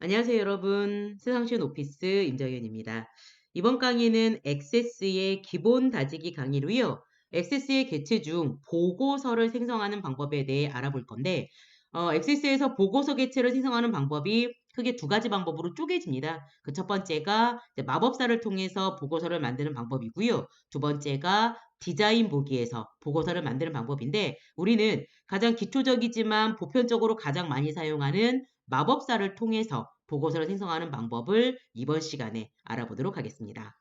안녕하세요, 여러분. 세상쉬운 오피스 임정현입니다. 이번 강의는 액세스의 기본 다지기 강의로요. 액세스의 개체 중 보고서를 생성하는 방법에 대해 알아볼 건데, 액세스에서 보고서 개체를 생성하는 방법이 크게 두 가지 방법으로 쪼개집니다. 그 첫 번째가 이제 마법사를 통해서 보고서를 만드는 방법이고요. 두 번째가 디자인 보기에서 보고서를 만드는 방법인데, 우리는 가장 기초적이지만 보편적으로 가장 많이 사용하는 마법사를 통해서 보고서를 생성하는 방법을 이번 시간에 알아보도록 하겠습니다.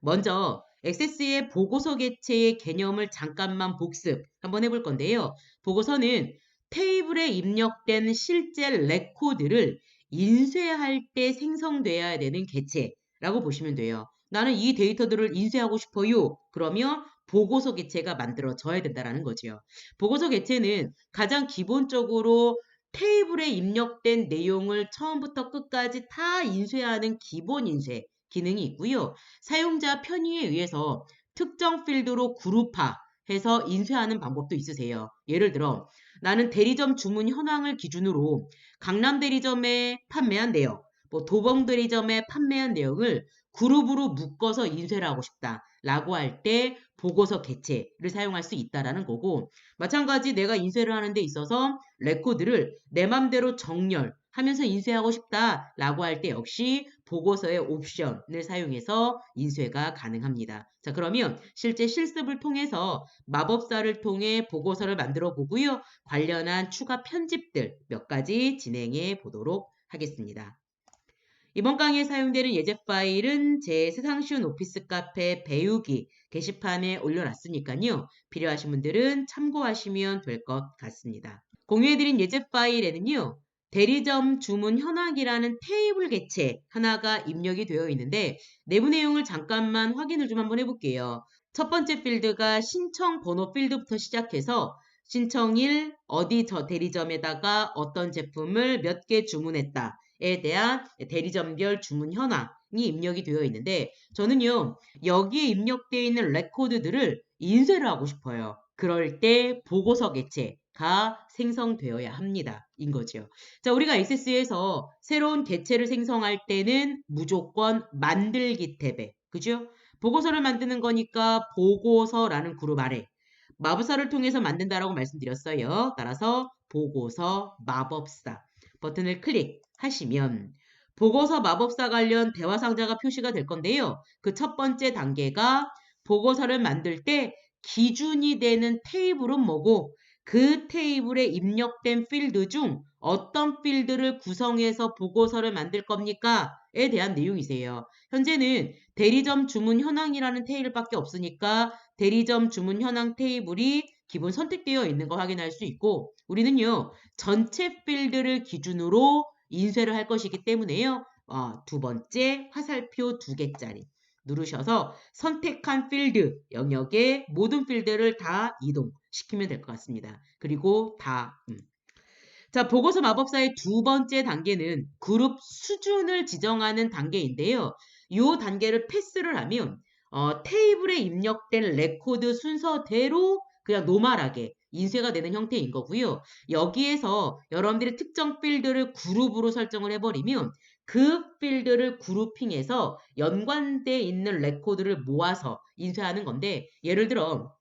먼저 액세스의 보고서 개체의 개념을 잠깐만 복습 한번 해볼 건데요. 보고서는 테이블에 입력된 실제 레코드를 인쇄할 때 생성돼야 되는 개체라고 보시면 돼요. 나는 이 데이터들을 인쇄하고 싶어요. 그러면 보고서 개체가 만들어져야 된다는 거죠. 보고서 개체는 가장 기본적으로 테이블에 입력된 내용을 처음부터 끝까지 다 인쇄하는 기본 인쇄 기능이 있고요. 사용자 편의에 의해서 특정 필드로 그룹화해서 인쇄하는 방법도 있으세요. 예를 들어 나는 대리점 주문 현황을 기준으로 강남 대리점에 판매한 내용, 도봉 대리점에 판매한 내용을 그룹으로 묶어서 인쇄를 하고 싶다라고 할 때 보고서 개체를 사용할 수 있다라는 거고, 마찬가지 내가 인쇄를 하는 데 있어서 레코드를 내 맘대로 정렬하면서 인쇄하고 싶다라고 할 때 역시 보고서의 옵션을 사용해서 인쇄가 가능합니다. 자, 그러면 실제 실습을 통해서 마법사를 통해 보고서를 만들어 보고요. 관련한 추가 편집들 몇 가지 진행해 보도록 하겠습니다. 이번 강의에 사용되는 예제 파일은 제 세상 쉬운 오피스 카페 배우기 게시판에 올려놨으니까요. 필요하신 분들은 참고하시면 될 것 같습니다. 공유해드린 예제 파일에는요. 대리점 주문 현황이라는 테이블 개체 하나가 입력이 되어 있는데 내부 내용을 잠깐만 확인을 좀 한번 해볼게요. 첫 번째 필드가 신청 번호 필드부터 시작해서 신청일 어디 저 대리점에다가 어떤 제품을 몇 개 주문했다. 에 대한 대리점별 주문 현황이 입력이 되어 있는데 저는요 여기에 입력되어 있는 레코드들을 인쇄를 하고 싶어요. 그럴 때 보고서 개체가 생성되어야 합니다. 인 거죠. 자, 우리가 액세스에서 새로운 개체를 생성할 때는 무조건 만들기 탭에 그죠? 보고서를 만드는 거니까 보고서라는 그룹 아래 마법사를 통해서 만든다라고 말씀드렸어요. 따라서 보고서 마법사 버튼을 클릭하시면 보고서 마법사 관련 대화 상자가 표시가 될 건데요. 그 첫 번째 단계가 보고서를 만들 때 기준이 되는 테이블은 뭐고 그 테이블에 입력된 필드 중 어떤 필드를 구성해서 보고서를 만들 겁니까? 에 대한 내용이세요. 현재는 대리점 주문 현황이라는 테이블밖에 없으니까 대리점 주문 현황 테이블이 기본 선택되어 있는 거 확인할 수 있고 우리는요. 전체 필드를 기준으로 인쇄를 할 것이기 때문에요. 두 번째 화살표 2개짜리 누르셔서 선택한 필드 영역에 모든 필드를 다 이동시키면 될 것 같습니다. 그리고 다음. 자, 보고서 마법사의 두 번째 단계는 그룹 수준을 지정하는 단계인데요. 이 단계를 패스를 하면 테이블에 입력된 레코드 순서대로 그냥 노멀하게 인쇄가 되는 형태인 거고요. 여기에서 여러분들이 특정 필드를 그룹으로 설정을 해버리면 그 필드를 그룹핑해서 연관돼 있는 레코드를 모아서 인쇄하는 건데 예를 들어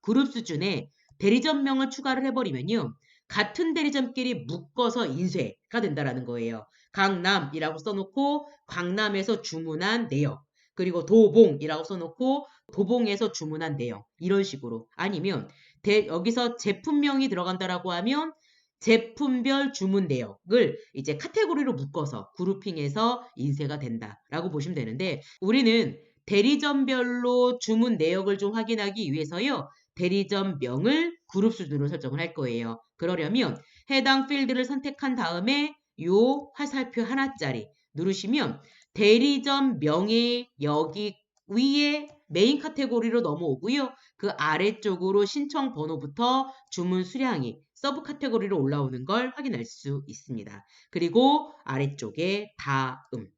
그룹 수준에 대리점명을 추가를 해버리면요. 같은 대리점끼리 묶어서 인쇄가 된다라는 거예요. 강남이라고 써놓고 강남에서 주문한 내역. 그리고 도봉이라고 써놓고 도봉에서 주문한 내역. 이런 식으로. 아니면 여기서 제품명이 들어간다라고 하면 제품별 주문 내역을 이제 카테고리로 묶어서 그룹핑해서 인쇄가 된다라고 보시면 되는데 우리는 대리점별로 주문 내역을 좀 확인하기 위해서요. 대리점명을 그룹 수준으로 설정을 할 거예요. 그러려면 해당 필드를 선택한 다음에 요 화살표 하나짜리 누르시면 대리점명이 여기 위에 메인 카테고리로 넘어오고요. 그 아래쪽으로 신청 번호부터 주문 수량이 서브 카테고리로 올라오는 걸 확인할 수 있습니다. 그리고 아래쪽에 다음.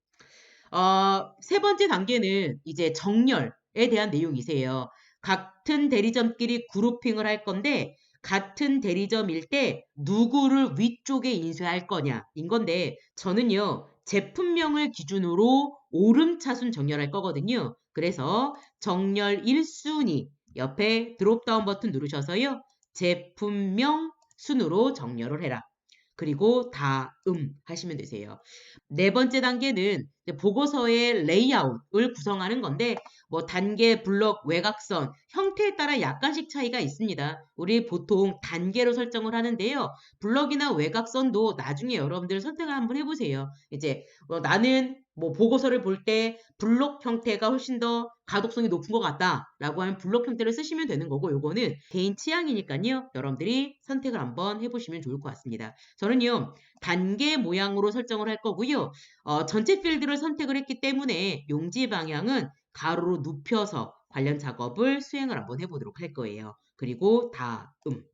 세 번째 단계는 이제 정렬에 대한 내용이세요. 같은 대리점끼리 그룹핑을 할 건데 같은 대리점일 때 누구를 위쪽에 인쇄할 거냐 인 건데 저는요 제품명을 기준으로 오름차순 정렬할 거거든요. 그래서 정렬 1순위 옆에 드롭다운 버튼 누르셔서요. 제품명 순으로 정렬을 해라. 그리고 다음 하시면 되세요. 네 번째 단계는 보고서의 레이아웃을 구성하는 건데 뭐 단계, 블록, 외곽선 형태에 따라 약간씩 차이가 있습니다. 우리 보통 단계로 설정을 하는데요. 블록이나 외곽선도 나중에 여러분들 선택을 한번 해보세요. 이제 나는 뭐 보고서를 볼 때 블록 형태가 훨씬 더 가독성이 높은 것 같다라고 하면 블록 형태를 쓰시면 되는 거고 요거는 개인 취향이니까요. 여러분들이 선택을 한번 해보시면 좋을 것 같습니다. 저는요. 단계 모양으로 설정을 할 거고요. 전체 필드를 선택을 했기 때문에 용지 방향은 가로로 눕혀서 관련 작업을 수행을 한번 해보도록 할 거예요. 그리고 다음.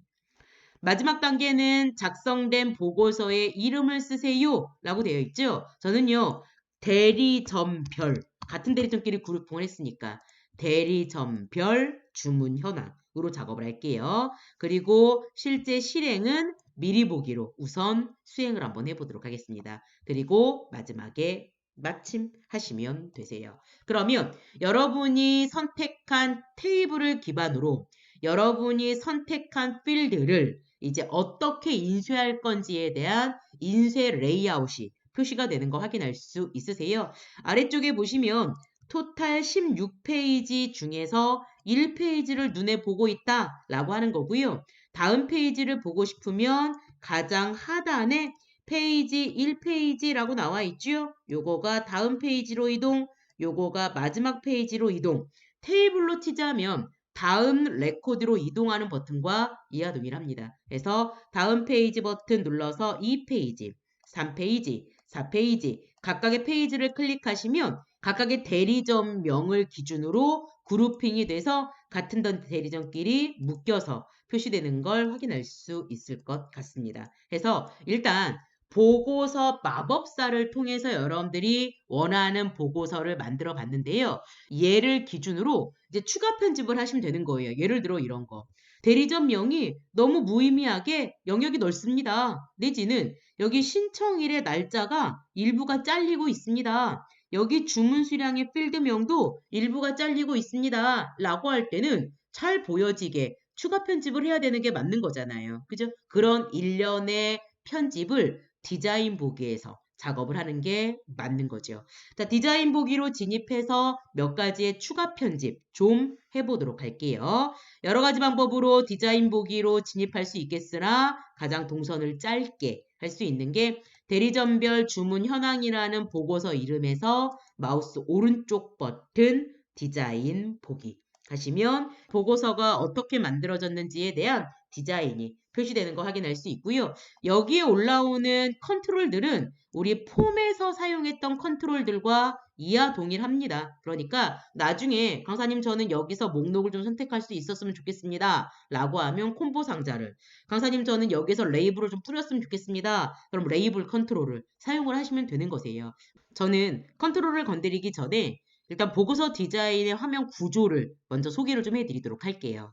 마지막 단계는 작성된 보고서에 이름을 쓰세요 라고 되어 있죠. 저는요. 대리점별 같은 대리점끼리 그룹핑을 했으니까 대리점별 주문 현황으로 작업을 할게요. 그리고 실제 실행은 미리 보기로 우선 수행을 한번 해보도록 하겠습니다. 그리고 마지막에 마침하시면 되세요. 그러면 여러분이 선택한 테이블을 기반으로 여러분이 선택한 필드를 이제 어떻게 인쇄할 건지에 대한 인쇄 레이아웃이 표시가 되는 거 확인할 수 있으세요. 아래쪽에 보시면 토탈 16페이지 중에서 1페이지를 눈에 보고 있다 라고 하는 거고요. 다음 페이지를 보고 싶으면 가장 하단에 페이지 1페이지라고 나와 있죠. 요거가 다음 페이지로 이동, 요거가 마지막 페이지로 이동. 테이블로 치자면 다음 레코드로 이동하는 버튼과 이하 동일합니다. 그래서 다음 페이지 버튼 눌러서 2페이지, 3페이지, 4페이지 각각의 페이지를 클릭하시면 각각의 대리점명을 기준으로 그룹핑이 돼서 같은 대리점끼리 묶여서 표시되는 걸 확인할 수 있을 것 같습니다. 그래서 일단 보고서 마법사를 통해서 여러분들이 원하는 보고서를 만들어 봤는데요. 얘를 기준으로 이제 추가 편집을 하시면 되는 거예요. 예를 들어 이런 거. 대리점명이 너무 무의미하게 영역이 넓습니다. 내지는 여기 신청일의 날짜가 일부가 잘리고 있습니다. 여기 주문 수량의 필드명도 일부가 잘리고 있습니다. 라고 할 때는 잘 보여지게 추가 편집을 해야 되는 게 맞는 거잖아요. 그죠? 그런 일련의 편집을 디자인 보기에서 작업을 하는 게 맞는 거죠. 자, 디자인 보기로 진입해서 몇 가지의 추가 편집 좀 해보도록 할게요. 여러 가지 방법으로 디자인 보기로 진입할 수 있겠으나 가장 동선을 짧게 할 수 있는 게 대리점별 주문 현황이라는 보고서 이름에서 마우스 오른쪽 버튼 디자인 보기 하시면 보고서가 어떻게 만들어졌는지에 대한 디자인이 표시되는 거 확인할 수 있고요. 여기에 올라오는 컨트롤들은 우리 폼에서 사용했던 컨트롤들과 이하 동일합니다. 그러니까 나중에 강사님 저는 여기서 목록을 좀 선택할 수 있었으면 좋겠습니다. 라고 하면 콤보 상자를 강사님 저는 여기서 레이블을 좀 뿌렸으면 좋겠습니다. 그럼 레이블 컨트롤을 사용을 하시면 되는 거세요. 저는 컨트롤을 건드리기 전에 일단 보고서 디자인의 화면 구조를 먼저 소개를 좀 해드리도록 할게요.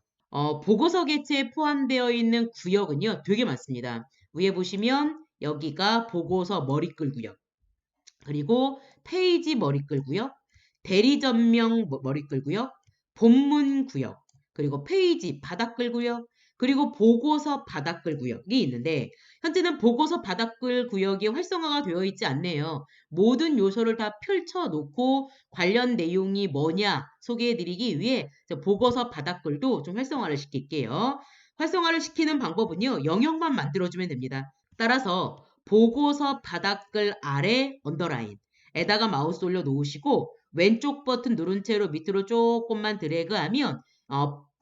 보고서 개체에 포함되어 있는 구역은요, 되게 많습니다. 위에 보시면 여기가 보고서 머리글 구역, 그리고 페이지 머리글 구역, 대리점명 머리글 구역, 본문 구역, 그리고 페이지 바닥글 구역, 그리고 보고서 바닥글 구역이 있는데 현재는 보고서 바닥글 구역이 활성화가 되어 있지 않네요. 모든 요소를 다 펼쳐놓고 관련 내용이 뭐냐 소개해드리기 위해 보고서 바닥글도 좀 활성화를 시킬게요. 활성화를 시키는 방법은요. 영역만 만들어주면 됩니다. 따라서 보고서 바닥글 아래 언더라인에다가 마우스 올려 놓으시고 왼쪽 버튼 누른 채로 밑으로 조금만 드래그하면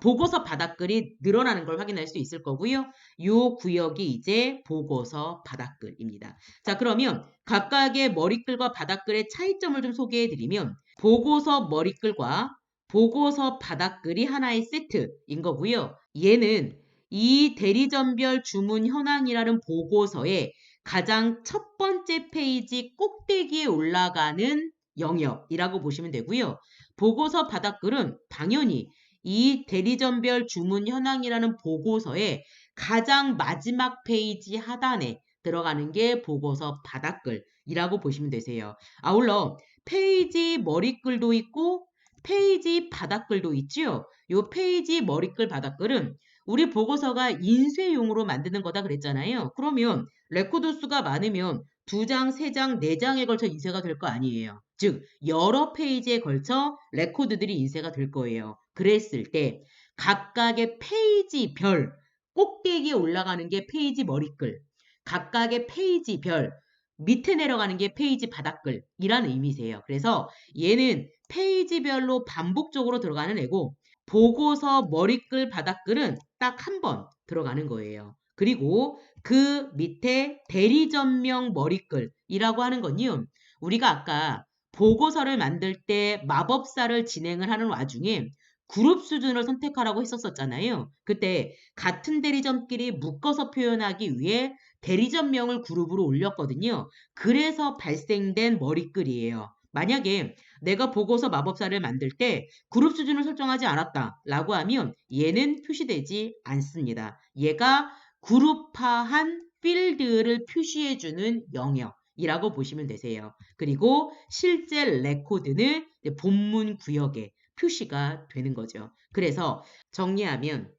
보고서 바닥글이 늘어나는 걸 확인할 수 있을 거고요. 이 구역이 이제 보고서 바닥글입니다. 자, 그러면 각각의 머리글과 바닥글의 차이점을 좀 소개해드리면 보고서 머리글과 보고서 바닥글이 하나의 세트인 거고요. 얘는 이 대리점별 주문 현황이라는 보고서에 가장 첫 번째 페이지 꼭대기에 올라가는 영역이라고 보시면 되고요. 보고서 바닥글은 당연히 이 대리점별 주문 현황이라는 보고서에 가장 마지막 페이지 하단에 들어가는 게 보고서 바닥글이라고 보시면 되세요. 아울러 페이지 머리글도 있고 페이지 바닥글도 있지요. 요 페이지 머리글 바닥글은 우리 보고서가 인쇄용으로 만드는 거다 그랬잖아요. 그러면 레코드 수가 많으면 2장, 3장, 4장에 걸쳐 인쇄가 될 거 아니에요. 즉 여러 페이지에 걸쳐 레코드들이 인쇄가 될 거예요. 그랬을 때 각각의 페이지별 꼭대기에 올라가는 게 페이지 머리글, 각각의 페이지별 밑에 내려가는 게 페이지 바닥글이라는 의미세요. 그래서 얘는 페이지별로 반복적으로 들어가는 애고 보고서 머리글 바닥글은 딱 한 번 들어가는 거예요. 그리고 그 밑에 대리전명 머리글이라고 하는 건요. 우리가 아까 보고서를 만들 때 마법사를 진행을 하는 와중에 그룹 수준을 선택하라고 했었잖아요. 그때 같은 대리점끼리 묶어서 표현하기 위해 대리점명을 그룹으로 올렸거든요. 그래서 발생된 머리글이에요. 만약에 내가 보고서 마법사를 만들 때 그룹 수준을 설정하지 않았다라고 하면 얘는 표시되지 않습니다. 얘가 그룹화한 필드를 표시해주는 영역이라고 보시면 되세요. 그리고 실제 레코드는 본문 구역에 표시가 되는 거죠. 그래서 정리하면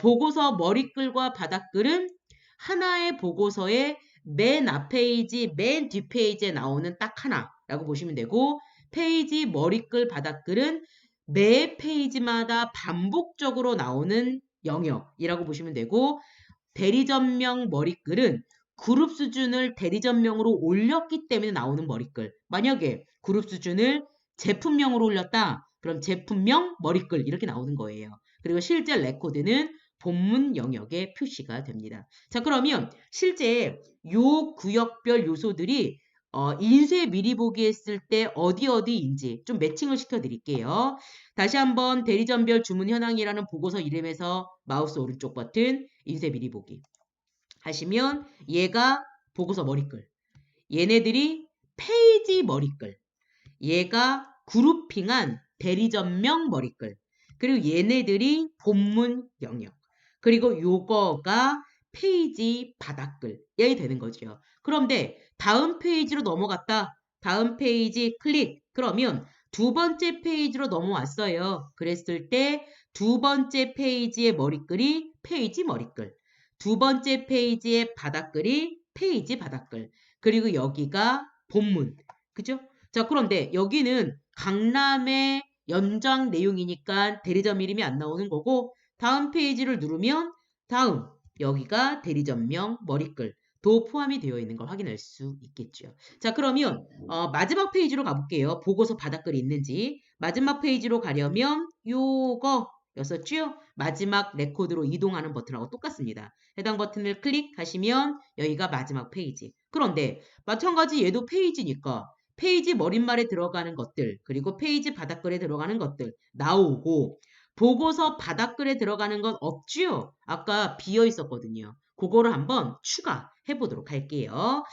보고서 머리글과 바닥글은 하나의 보고서의 맨 앞 페이지, 맨 뒷 페이지에 나오는 딱 하나라고 보시면 되고 페이지 머리글 바닥글은 매 페이지마다 반복적으로 나오는 영역이라고 보시면 되고 대리점명 머리글은 그룹 수준을 대리점명으로 올렸기 때문에 나오는 머리글. 만약에 그룹 수준을 제품명으로 올렸다. 그럼 제품명 머리글 이렇게 나오는 거예요. 그리고 실제 레코드는 본문 영역에 표시가 됩니다. 자, 그러면 실제 요 구역별 요소들이 인쇄 미리 보기 했을 때 어디인지 좀 매칭을 시켜드릴게요. 다시 한번 대리점별 주문 현황이라는 보고서 이름에서 마우스 오른쪽 버튼 인쇄 미리 보기 하시면 얘가 보고서 머리글, 얘네들이 페이지 머리글, 얘가 그룹핑한 대리점명 머리글, 그리고 얘네들이 본문 영역, 그리고 요거가 페이지 바닥글이 되는 거죠. 그런데 다음 페이지로 넘어갔다. 다음 페이지 클릭. 그러면 두 번째 페이지로 넘어왔어요. 그랬을 때 두 번째 페이지의 머리글이 페이지 머리글, 두 번째 페이지의 바닥글이 페이지 바닥글, 그리고 여기가 본문. 그죠? 자, 그런데 여기는 강남의 연장 내용이니까 대리점 이름이 안 나오는 거고 다음 페이지를 누르면 다음 여기가 대리점명 머리글도 포함이 되어 있는 걸 확인할 수 있겠죠. 자, 그러면 마지막 페이지로 가볼게요. 보고서 바닥글이 있는지. 마지막 페이지로 가려면 요거였었죠? 마지막 레코드로 이동하는 버튼하고 똑같습니다. 해당 버튼을 클릭하시면 여기가 마지막 페이지. 그런데 마찬가지 얘도 페이지니까 페이지 머릿말에 들어가는 것들, 그리고 페이지 바닥글에 들어가는 것들 나오고 보고서 바닥글에 들어가는 건 없지요? 아까 비어 있었거든요. 그거를 한번 추가해 보도록 할게요.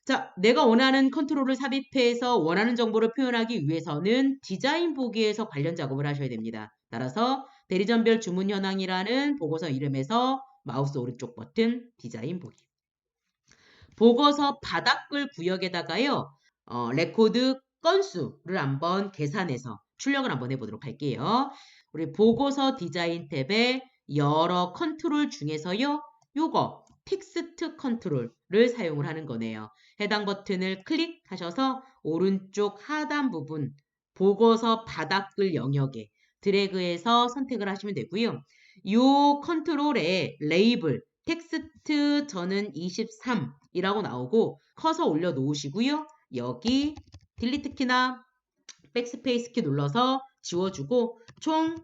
자, 내가 원하는 컨트롤을 삽입해서 원하는 정보를 표현하기 위해서는 디자인 보기에서 관련 작업을 하셔야 됩니다. 따라서 대리점별 주문 현황이라는 보고서 이름에서 마우스 오른쪽 버튼 디자인 보기. 보고서 바닥글 구역에다가요. 레코드 건수를 한번 계산해서 출력을 한번 해보도록 할게요. 우리 보고서 디자인 탭에 여러 컨트롤 중에서요. 요거 텍스트 컨트롤을 사용을 하는 거네요. 해당 버튼을 클릭하셔서 오른쪽 하단 부분 보고서 바닥글 영역에 드래그해서 선택을 하시면 되고요. 요 컨트롤에 레이블 텍스트 저는 23이라고 나오고 커서 올려 놓으시고요. 여기 딜리트 키나 백스페이스 키 눌러서 지워주고 총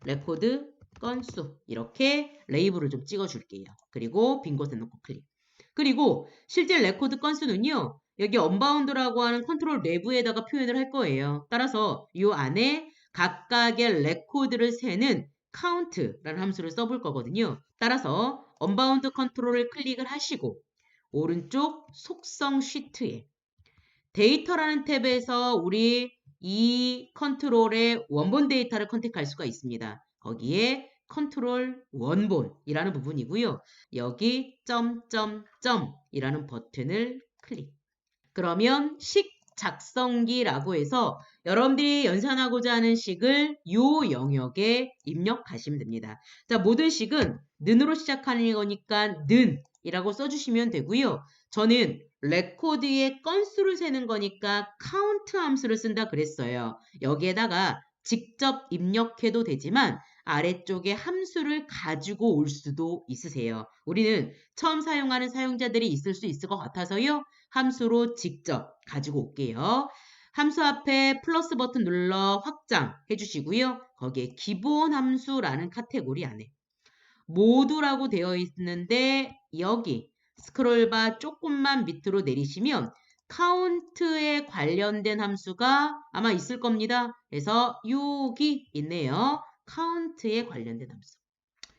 레코드 건수 이렇게 레이블을 좀 찍어줄게요. 그리고 빈 곳에 놓고 클릭. 그리고 실제 레코드 건수는요. 여기 언바운드라고 하는 컨트롤 내부에다가 표현을 할 거예요. 따라서 이 안에 각각의 레코드를 세는 count라는 함수를 써볼 거거든요. 따라서 언바운드 컨트롤을 클릭을 하시고 오른쪽 속성 시트에 데이터라는 탭에서 우리 이 컨트롤의 원본 데이터를 컨택할 수가 있습니다. 거기에 컨트롤 원본이라는 부분이고요. 여기 점점점이라는 버튼을 클릭. 그러면 식 작성기라고 해서 여러분들이 연산하고자 하는 식을 요 영역에 입력하시면 됩니다. 자, 모든 식은 는으로 시작하는 거니까 는이라고 써주시면 되고요. 저는 레코드의 건수를 세는 거니까 카운트 함수를 쓴다 그랬어요. 여기에다가 직접 입력해도 되지만 아래쪽에 함수를 가지고 올 수도 있으세요. 우리는 처음 사용하는 사용자들이 있을 수 있을 것 같아서요. 함수로 직접 가지고 올게요. 함수 앞에 플러스 버튼 눌러 확장해 주시고요. 거기에 기본 함수라는 카테고리 안에 모두라고 되어 있는데 여기 스크롤바 조금만 밑으로 내리시면 카운트에 관련된 함수가 아마 있을 겁니다. 그래서 여기 있네요. 카운트에 관련된 함수.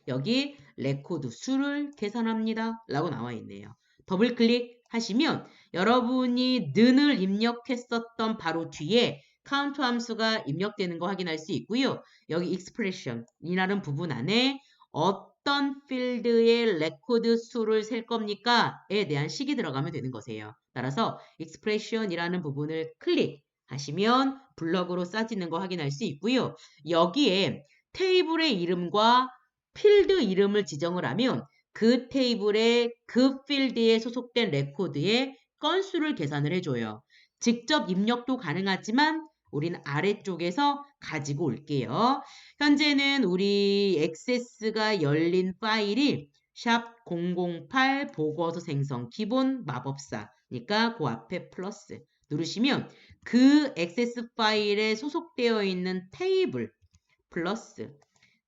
여기 레코드 수를 계산합니다. 라고 나와 있네요. 더블 클릭하시면 여러분이 는을 입력했었던 바로 뒤에 카운트 함수가 입력되는 거 확인할 수 있고요. 여기 expression이라는 부분 안에 어떤 필드의 레코드 수를 셀 겁니까? 에 대한 식이 들어가면 되는 거세요. 따라서 expression이라는 부분을 클릭하시면 블럭으로 싸지는 거 확인할 수 있고요. 여기에 테이블의 이름과 필드 이름을 지정을 하면 그 테이블의 그 필드에 소속된 레코드의 건수를 계산을 해줘요. 직접 입력도 가능하지만 우리는 아래쪽에서 가지고 올게요. 현재는 우리 액세스가 열린 파일이 샵008 보고서 생성 기본 마법사니까 그 앞에 플러스 누르시면 그 액세스 파일에 소속되어 있는 테이블 플러스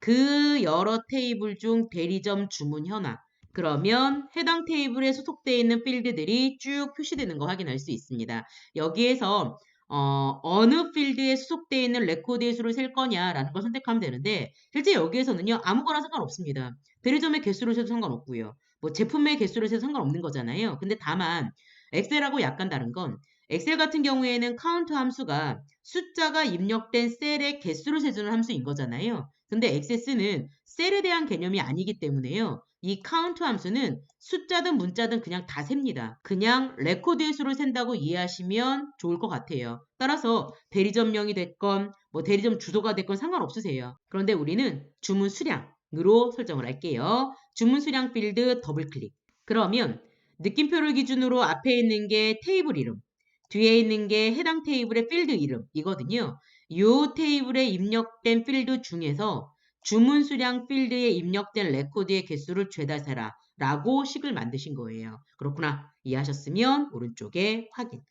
그 여러 테이블 중 대리점 주문 현황. 그러면 해당 테이블에 소속되어 있는 필드들이 쭉 표시되는 거 확인할 수 있습니다. 여기에서 어느 필드에 소속되어 있는 레코드의 수를 셀 거냐라는 걸 선택하면 되는데 실제 여기에서는요. 아무거나 상관없습니다. 대리점의 개수를 세도 상관없고요. 뭐 제품의 개수를 세도 상관없는 거잖아요. 근데 다만 엑셀하고 약간 다른 건 엑셀 같은 경우에는 카운트 함수가 숫자가 입력된 셀의 개수를 세주는 함수인 거잖아요. 근데 액세스는 셀에 대한 개념이 아니기 때문에요. 이 카운트 함수는 숫자든 문자든 그냥 다 셉니다. 그냥 레코드의 수를 센다고 이해하시면 좋을 것 같아요. 따라서 대리점명이 됐건 뭐 대리점 주소가 됐건 상관없으세요. 그런데 우리는 주문 수량으로 설정을 할게요. 주문 수량 필드 더블 클릭. 그러면 느낌표를 기준으로 앞에 있는 게 테이블 이름, 뒤에 있는 게 해당 테이블의 필드 이름이거든요. 이 테이블에 입력된 필드 중에서 주문 수량 필드에 입력된 레코드의 개수를 죄다 세라 라고 식을 만드신 거예요. 그렇구나. 이해하셨으면 오른쪽에 확인.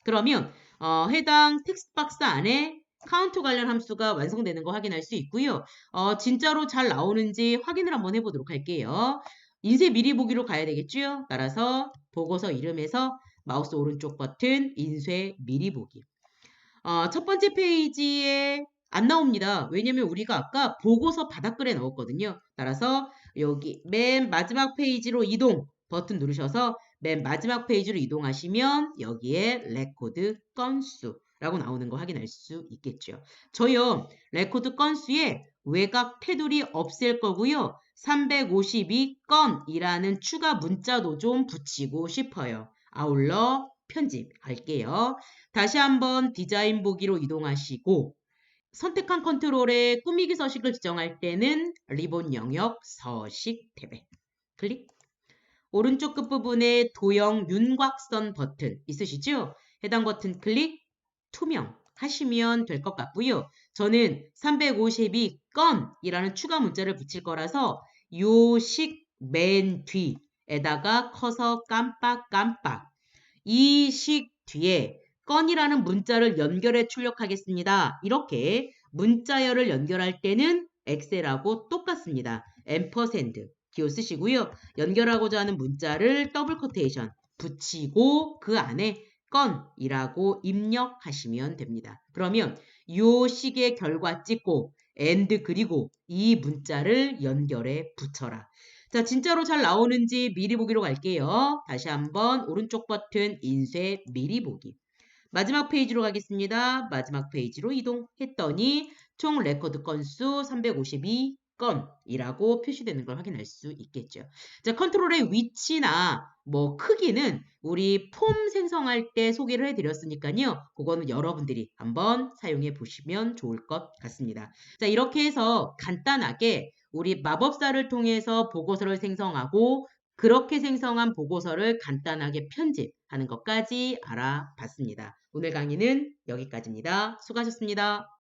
그러면 해당 텍스트 박스 안에 카운트 관련 함수가 완성되는 거 확인할 수 있고요. 진짜로 잘 나오는지 확인을 한번 해보도록 할게요. 인쇄 미리 보기로 가야 되겠죠? 따라서 보고서 이름에서 마우스 오른쪽 버튼 인쇄 미리 보기. 첫 번째 페이지에 안 나옵니다. 왜냐면 우리가 아까 보고서 바닥글에 넣었거든요. 따라서 여기 맨 마지막 페이지로 이동 버튼 누르셔서 맨 마지막 페이지로 이동하시면 여기에 레코드 건수라고 나오는 거 확인할 수 있겠죠. 저요 레코드 건수에 외곽 테두리 없앨 거고요. 352건이라는 추가 문자도 좀 붙이고 싶어요. 아울러 편집할게요. 다시 한번 디자인 보기로 이동하시고 선택한 컨트롤에 꾸미기 서식을 지정할 때는 리본 영역 서식 탭에 클릭. 오른쪽 끝부분에 도형 윤곽선 버튼 있으시죠? 해당 버튼 클릭, 투명 하시면 될 것 같고요. 저는 352건이라는 추가 문자를 붙일 거라서 요식 맨 뒤에다가 커서 깜빡깜빡 이 식 뒤에 건이라는 문자를 연결해 출력하겠습니다. 이렇게 문자열을 연결할 때는 엑셀하고 똑같습니다. 앰퍼샌드 기호 쓰시고요. 연결하고자 하는 문자를 더블 코테이션 붙이고 그 안에 건이라고 입력하시면 됩니다. 그러면 요 식의 결과 찍고 AND 그리고 이 문자를 연결해 붙여라. 자, 진짜로 잘 나오는지 미리 보기로 갈게요. 다시 한번 오른쪽 버튼 인쇄 미리 보기. 마지막 페이지로 가겠습니다. 마지막 페이지로 이동했더니 총 레코드 건수 352 건이라고 표시되는 걸 확인할 수 있겠죠. 자, 컨트롤의 위치나 뭐 크기는 우리 폼 생성할 때 소개를 해드렸으니까요. 그거는 여러분들이 한번 사용해 보시면 좋을 것 같습니다. 자, 이렇게 해서 간단하게 우리 마법사를 통해서 보고서를 생성하고 그렇게 생성한 보고서를 간단하게 편집하는 것까지 알아봤습니다. 오늘 강의는 여기까지입니다. 수고하셨습니다.